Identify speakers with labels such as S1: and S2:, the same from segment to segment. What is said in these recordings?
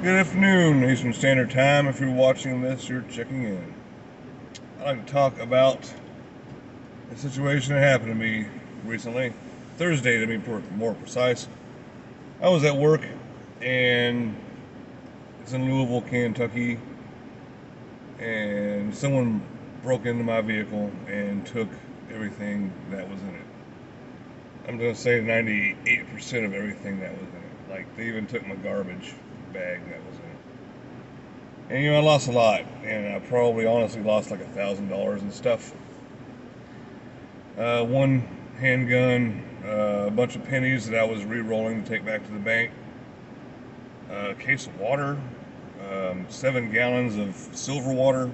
S1: Good afternoon, Eastern Standard Time. If you're watching this, you're checking in. I'd like to talk about a situation that happened to me recently. Thursday, to be more precise. I was at work, and it's in Louisville, Kentucky, and someone broke into my vehicle and took everything that was in it. I'm going to say 98% of everything that was in it. Like, they even took my garbage bag that was in it. And I lost a lot, and I probably honestly lost like $1,000 in stuff. One handgun, a bunch of pennies that I was re-rolling to take back to the bank, a case of water, 7 gallons of silver water,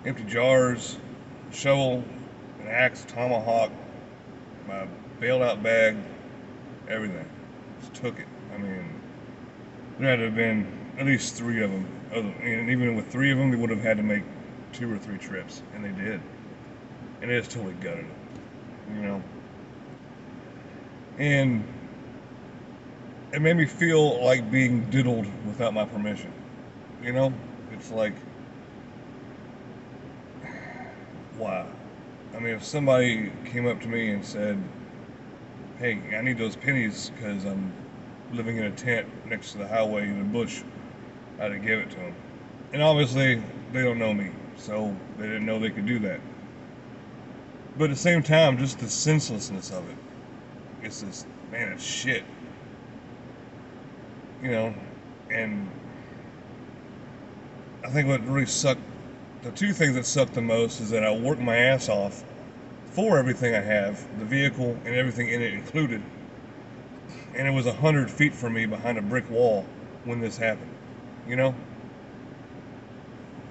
S1: empty jars, a shovel, an axe, tomahawk, my bailed out bag, everything. Just took it. I mean, there had to have been at least 3 of them. And even with 3 of them, they would have had to make 2 or 3 trips, and they did. And it just totally gutted it. And it made me feel like being diddled without my permission. It's like, wow. I mean, if somebody came up to me and said, hey, I need those pennies because I'm living in a tent next to the highway in a bush, I'd have give it to them. And obviously, they don't know me, so they didn't know they could do that. But at the same time, just the senselessness of it. It's just, man, it's shit. And I think what really sucked, the 2 things that sucked the most is that I worked my ass off for everything I have, the vehicle and everything in it included. And it was 100 feet from me behind a brick wall when this happened. You know?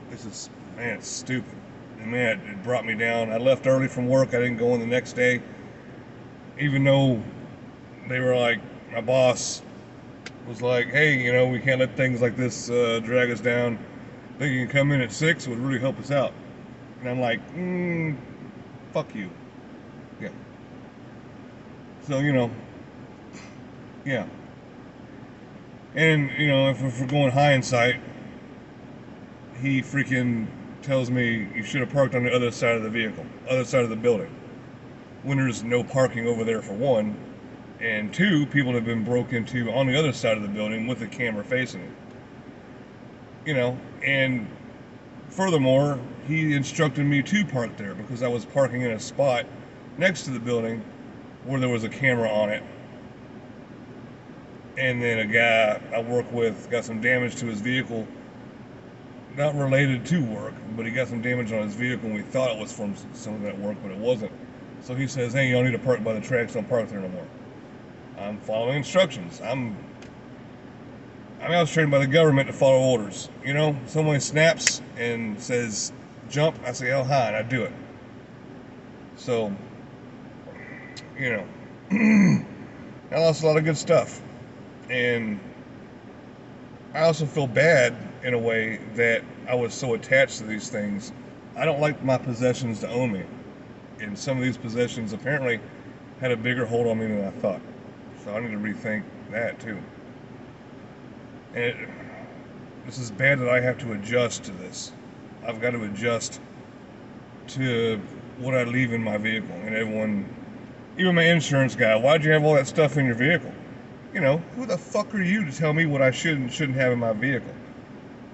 S1: This is, man, it's stupid. And man, it brought me down. I left early from work. I didn't go in the next day. Even though they were like, my boss was like, hey, we can't let things like this drag us down. I think you can come in at 6, it would really help us out. And I'm like, fuck you. Yeah. So, yeah. And, if we're going hindsight, he freaking tells me you should have parked on the other side of the vehicle, other side of the building. When there's no parking over there, for one, and 2, people have been broke into on the other side of the building with the camera facing it. And furthermore, he instructed me to park there because I was parking in a spot next to the building where there was a camera on it. And then a guy I work with got some damage to his vehicle, not related to work, but he got some damage on his vehicle, and we thought it was from something at work, but it wasn't. So he says, hey, y'all need to park by the tracks, don't park there no more. I'm following instructions. I was trained by the government to follow orders. Someone snaps and says, jump, I say, oh, hi, and I do it. So, I lost a lot of good stuff. And I also feel bad in a way that I was so attached to these things. I don't like my possessions to own me. And some of these possessions apparently had a bigger hold on me than I thought. So I need to rethink that too. And this is bad that I have to adjust to this. I've got to adjust to what I leave in my vehicle. And everyone, even my insurance guy, why'd you have all that stuff in your vehicle? Who the fuck are you to tell me what I should and shouldn't have in my vehicle?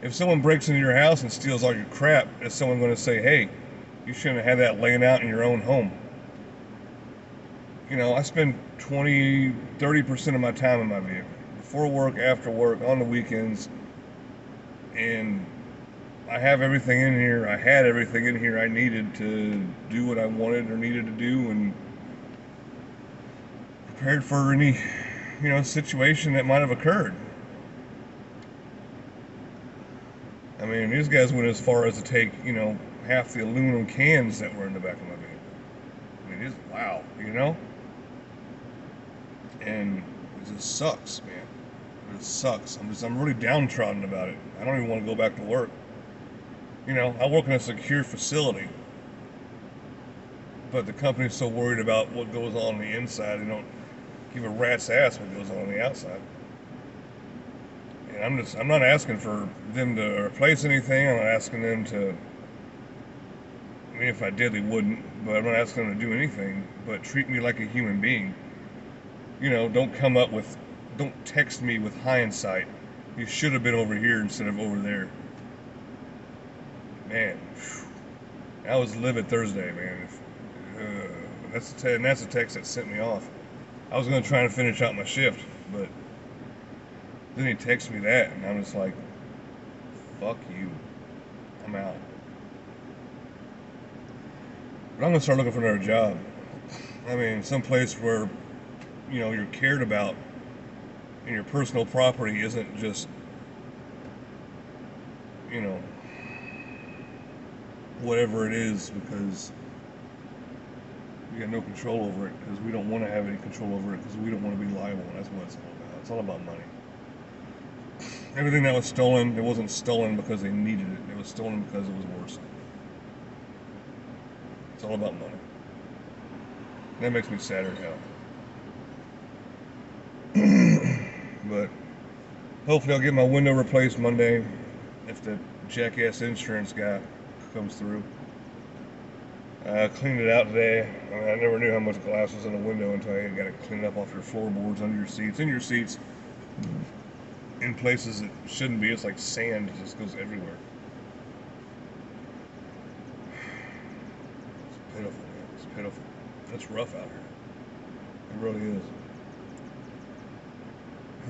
S1: If someone breaks into your house and steals all your crap, is someone going to say, hey, you shouldn't have had that laying out in your own home? I spend 20, 30% of my time in my vehicle. Before work, after work, on the weekends. And I have everything in here. I had everything in here I needed to do what I wanted or needed to do, and prepared for any, situation that might have occurred. I mean, these guys went as far as to take, half the aluminum cans that were in the back of my vehicle. I mean, it's wow, And it just sucks, man. It just sucks. I'm really downtrodden about it. I don't even want to go back to work. I work in a secure facility, but the company's so worried about what goes on the inside, they don't give a rat's ass what goes on the outside. And I'm not asking for them to replace anything. I'm not asking them to. I mean, if I did, they wouldn't. But I'm not asking them to do anything. But treat me like a human being. Don't text me with hindsight. You should have been over here instead of over there. Man, that was livid Thursday, man. That's the text that sent me off. I was gonna try and finish out my shift, but then he texted me that, and I'm just like, "Fuck you, I'm out." But I'm gonna start looking for another job. I mean, some place where you're cared about, and your personal property isn't just you know whatever it is because we got no control over it because we don't want to have any control over it because we don't want to be liable. That's what it's all about. It's all about money. Everything that was stolen, it wasn't stolen because they needed it. It was stolen because it was worse. It's all about money. That makes me sadder now. But hopefully I'll get my window replaced Monday if the jackass insurance guy comes through. I cleaned it out today. I mean, I never knew how much glass was in a window until I got it cleaned up off your floorboards, under your seats, in your seats, in places it shouldn't be. It's like sand, it just goes everywhere. It's pitiful, man. It's pitiful. It's rough out here. It really is.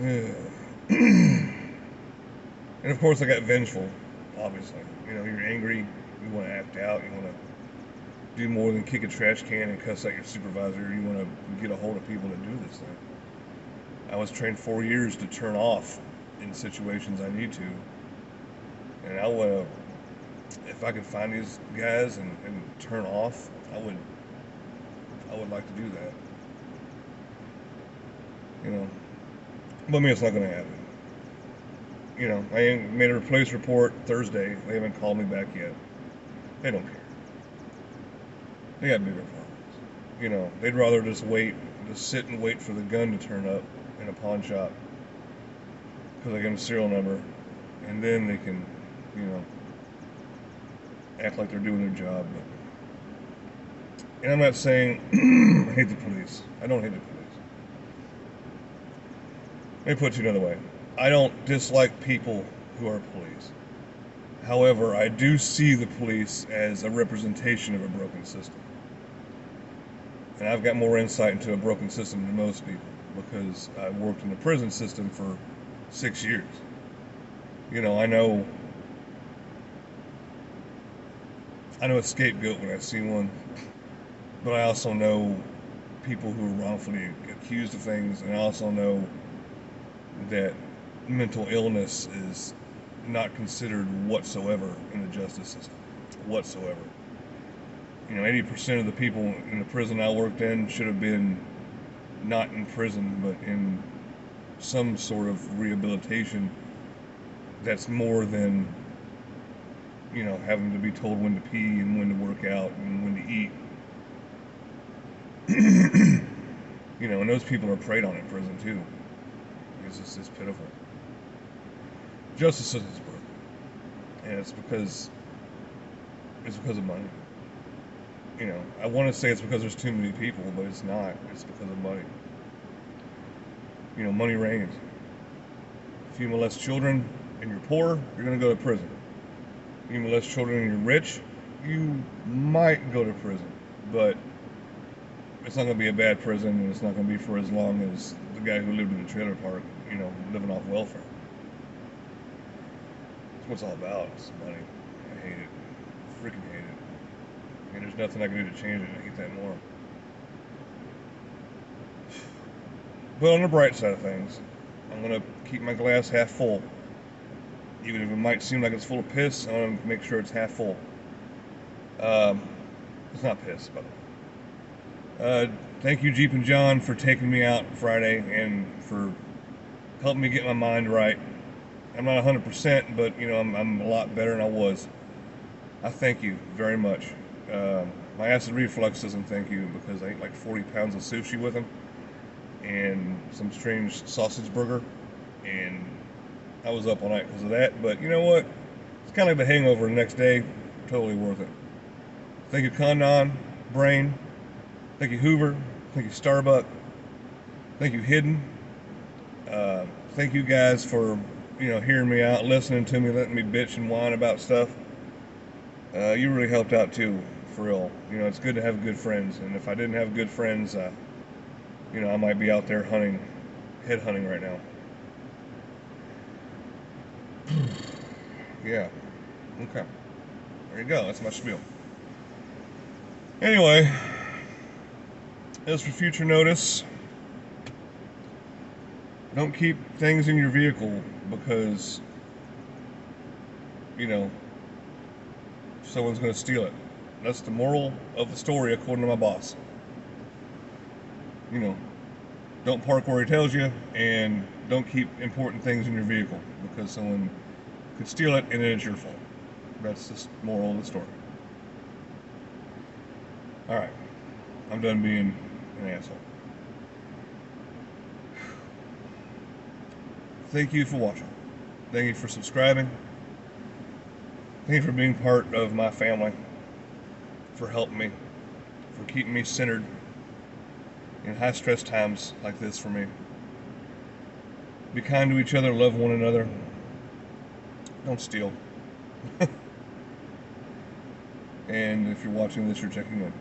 S1: Yeah. And of course, I got vengeful, obviously. You're angry, you want to act out, you want to do more than kick a trash can and cuss out your supervisor. You want to get a hold of people to do this thing. I was trained 4 years to turn off in situations I need to. And I want to, if I could find these guys and turn off, I would like to do that. But I mean, it's not going to happen. I made a replace report Thursday. They haven't called me back yet. They don't care. They got bigger problems. They'd rather just sit and wait for the gun to turn up in a pawn shop because I get a serial number, and then they can, act like they're doing their job. And I'm not saying I hate the police. I don't hate the police. Let me put it another way. I don't dislike people who are police. However, I do see the police as a representation of a broken system. And I've got more insight into a broken system than most people because I worked in the prison system for 6 years. I know a scapegoat when I see one, but I also know people who are wrongfully accused of things, and I also know that mental illness is not considered whatsoever in the justice system, whatsoever. 80% of the people in the prison I worked in should have been not in prison, but in some sort of rehabilitation that's more than, having to be told when to pee and when to work out and when to eat. And those people are preyed on in prison too. It's pitiful. Justice system's broken. And it's because of money. I want to say it's because there's too many people, but it's not. It's because of money. Money reigns. If you molest children and you're poor, you're going to go to prison. If you molest children and you're rich, you might go to prison. But it's not going to be a bad prison, and it's not going to be for as long as the guy who lived in the trailer park, living off welfare. That's what it's all about. It's money. I hate it. Freaking hate it. And there's nothing I can do to change it. I hate that more. But on the bright side of things, I'm going to keep my glass half full. Even if it might seem like it's full of piss, I'm going to make sure it's half full. It's not piss, by the way. Thank you, Jeep and John, for taking me out Friday and for helping me get my mind right. I'm not 100%, but I'm a lot better than I was. I thank you very much. My acid reflux doesn't thank you because I ate like 40 pounds of sushi with him and some strange sausage burger, and I was up all night because of that. But you know what? It's kind of like the hangover the next day. Totally worth it. Thank you, Condon, Brain. Thank you, Hoover. Thank you, Starbuck. Thank you, Hidden. Thank you guys for hearing me out, listening to me, letting me bitch and whine about stuff. You really helped out too, for real. It's good to have good friends, and if I didn't have good friends, I might be out there head hunting right now. Yeah. Okay. There you go. That's my spiel. Anyway, as for future notice, don't keep things in your vehicle because, someone's going to steal it. That's the moral of the story, according to my boss. Don't park where he tells you, and don't keep important things in your vehicle because someone could steal it and then it's your fault. That's the moral of the story. Alright, I'm done being an asshole. Thank you for watching. Thank you for subscribing. Thank you for being part of my family, for helping me, for keeping me centered in high stress times like this for me. Be kind to each other, love one another. Don't steal. And if you're watching this, you're checking in.